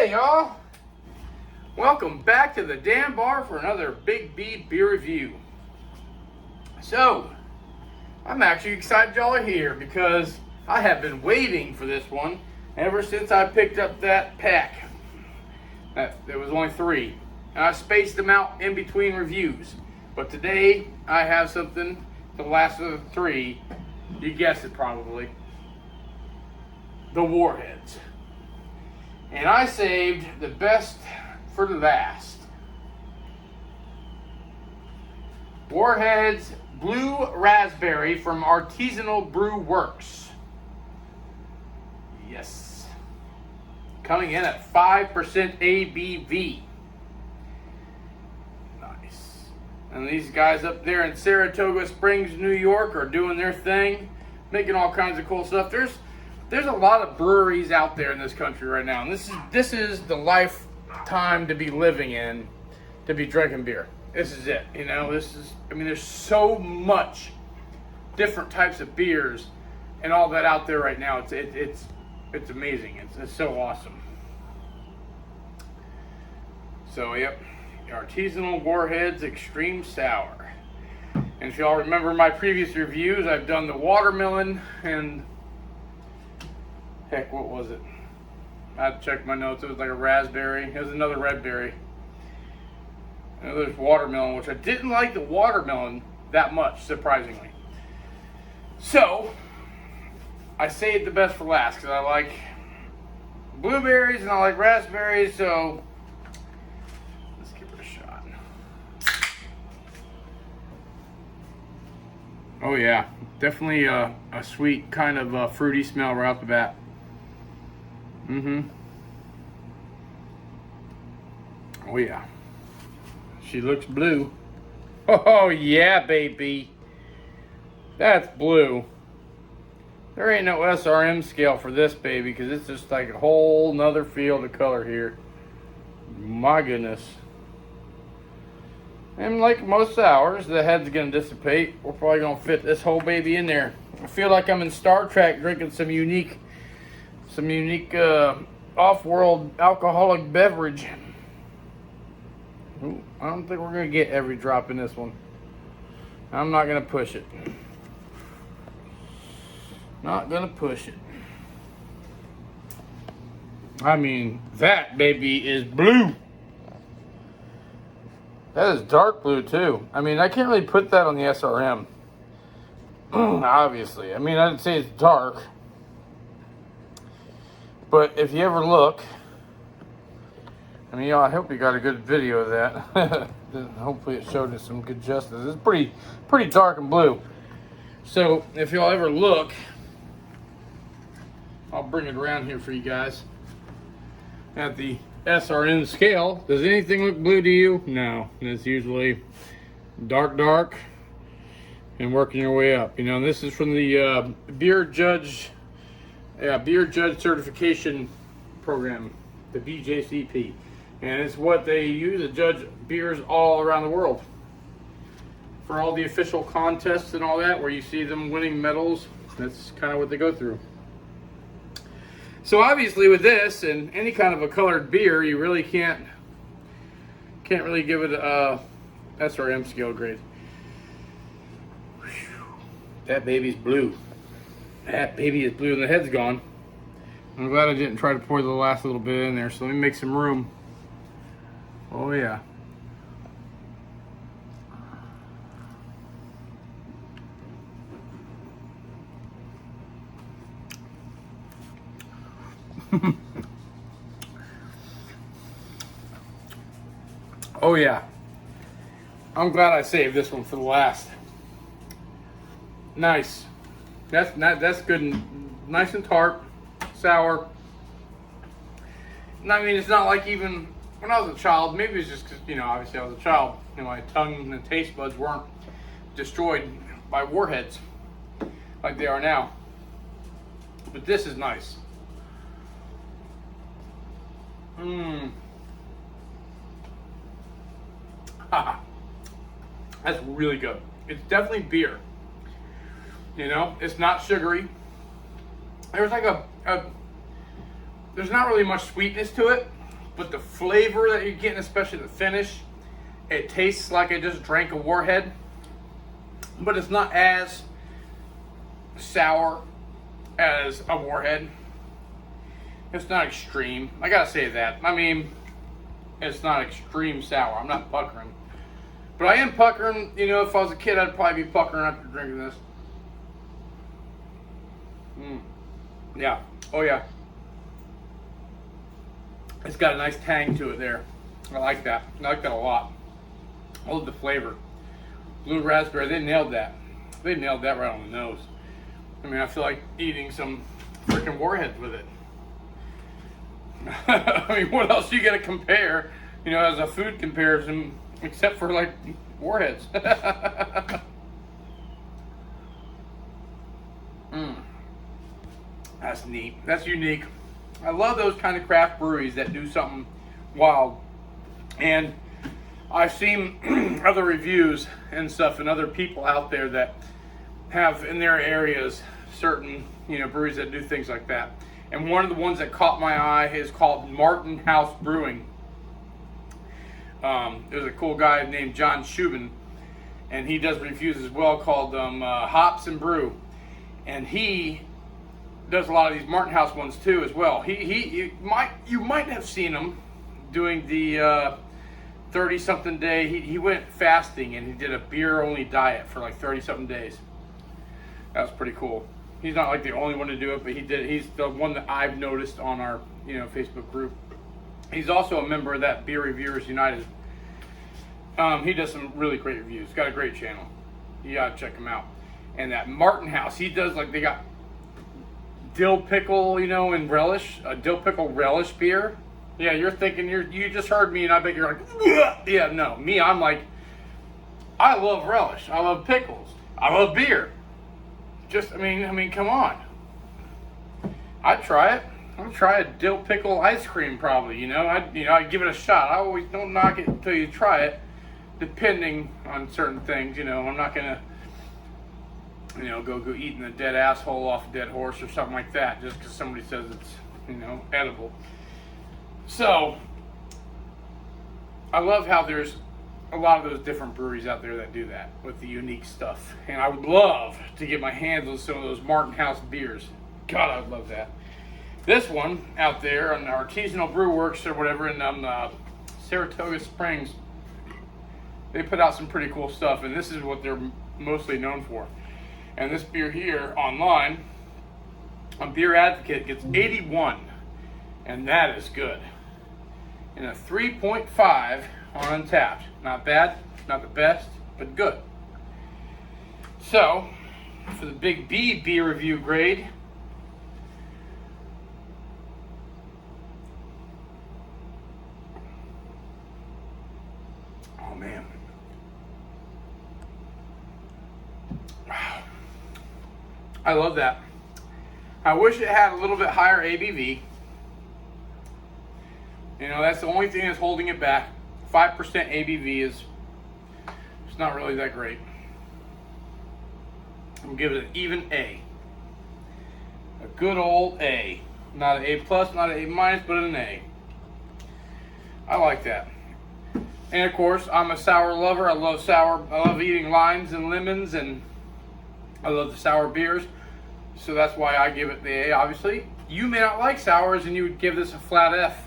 Hey y'all, welcome back to the damn bar for another Big B beer review. So, I'm actually excited y'all are here because I have been waiting for this one ever since I picked up that pack. There was only 3. And I spaced them out in between reviews. But today, I have something, the last of the 3, you guessed it probably, the Warheads. And I saved the best for the last. Warheads Blue Raspberry from Artisanal Brew Works. Yes. Coming in at 5% ABV. Nice. And these guys up there in Saratoga Springs, New York are doing their thing, making all kinds of cool stuff. There's a lot of breweries out there in this country right now, and this is the lifetime to be living in, to be drinking beer. This is it, you know. There's so much different types of beers and all that out there right now. It's amazing. It's so awesome. So yep, Artisanal Warheads Extreme Sour. And if y'all remember my previous reviews, I've done the watermelon and heck, what was it? I had to check my notes. It was like a raspberry. It was another red berry. And there's watermelon, which I didn't like the watermelon that much, surprisingly. So, I saved the best for last because I like blueberries and I like raspberries, so let's give it a shot. Oh yeah, definitely a sweet kind of fruity smell right off the bat. Oh yeah. She looks blue. Oh yeah, baby. That's blue. There ain't no SRM scale for this baby because it's just like a whole nother field of color here. My goodness. And like most sours, the head's gonna dissipate. We're probably gonna fit this whole baby in there. I feel like I'm in Star Trek drinking some unique off-world alcoholic beverage. Ooh, I don't think we're gonna get every drop in this one. I'm not gonna push it. Not gonna push it. I mean, that baby is blue. That is dark blue too. I mean, I can't really put that on the SRM. Obviously. I mean, I'd say it's dark. But if you ever look, I mean, I hope you got a good video of that. Hopefully it showed us some good justice. It's pretty dark and blue. So if y'all ever look, I'll bring it around here for you guys. At the SRN scale, does anything look blue to you? No. It's usually dark, and working your way up. You know, and this is from the beer judge certification program, the BJCP. And it's what they use to judge beers all around the world. For all the official contests and all that, where you see them winning medals, that's kind of what they go through. So obviously with this and any kind of a colored beer, you really can't really give it a SRM scale grade. Whew. That baby's blue. That baby is blue and the head's gone. I'm glad I didn't try to pour the last little bit in there, so let me make some room. Oh yeah. Oh yeah. I'm glad I saved this one for the last. Nice. That's good and nice and tart, sour. And I mean, it's not like even when I was a child, maybe it's just because, you know, obviously I was a child, you know, my tongue and taste buds weren't destroyed by Warheads like they are now. But this is nice. That's really good. It's definitely beer. You know, it's not sugary. There's like there's not really much sweetness to it. but the flavor that you're getting, especially the finish, it tastes like I just drank a Warhead, but it's not as sour as a Warhead. It's not extreme. I gotta say that. I mean, it's not extreme sour. I'm not puckering. But I am puckering. You know, if I was a kid, I'd probably be puckering after drinking this. Yeah. Oh, yeah. It's got a nice tang to it there. I like that. I like that a lot. I love the flavor. Blue raspberry, they nailed that. They nailed that right on the nose. I mean, I feel like eating some freaking Warheads with it. I mean, what else are you gonna compare, you know, as a food comparison, except for like Warheads? That's neat. That's unique. I love those kind of craft breweries that do something wild. And I've seen other reviews and stuff and other people out there that have in their areas certain, you know, breweries that do things like that. And one of the ones that caught my eye is called Martin House Brewing. There's a cool guy named John Shubin, and he does reviews as well called Hops and Brew. And he does a lot of these Martin House ones too as well. You might have seen him doing the 30-something day. He went fasting and he did a beer-only diet for like 30-something days. That was pretty cool. He's not like the only one to do it, but he did. He's the one that I've noticed on our, you know, Facebook group. He's also a member of that Beer Reviewers United. He does some really great reviews. He's got a great channel. You gotta check him out. And that Martin House, he does like, they got dill pickle, you know, and relish, a dill pickle relish beer. Yeah, you're thinking you just heard me, and I bet you're like, ugh. Yeah, no, me, I'm like, I love relish, I love pickles, I love beer. Just, I mean, come on. I'd try it. I'd try a dill pickle ice cream, probably. You know, I'd give it a shot. I always don't knock it until you try it, depending on certain things. You know, I'm not gonna, you know, go eating a dead asshole off a dead horse or something like that just because somebody says it's, you know, edible. So, I love how there's a lot of those different breweries out there that do that with the unique stuff. And I would love to get my hands on some of those Martin House beers. God, I would love that. This one out there on the Artisanal Brew Works or whatever in Saratoga Springs, they put out some pretty cool stuff, and this is what they're mostly known for. And this beer here online on Beer Advocate gets 81, and that is good. And a 3.5 on Untapped. Not bad, not the best, but good. So, for the Big B beer review grade, oh man. Wow. I love that. I wish it had a little bit higher ABV. You know, that's the only thing that's holding it back. 5% ABV is, it's not really that great. I'm gonna give it an even A. A good old A. Not an A plus, not an A minus, but an A. I like that. And of course, I'm a sour lover. I love eating limes and lemons, and I love the sour beers. So that's why I give it the A, obviously. You may not like sours and you would give this a flat F.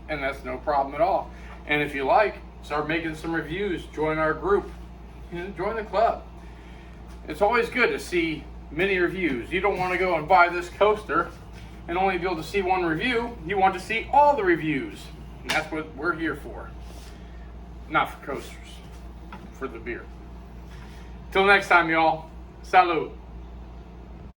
And that's no problem at all. And if you like, start making some reviews, join our group, you know, join the club. It's always good to see many reviews. You don't want to go and buy this coaster and only be able to see one review. You want to see all the reviews. And that's what we're here for. Not for coasters, for the beer. Till next time, y'all. Salud.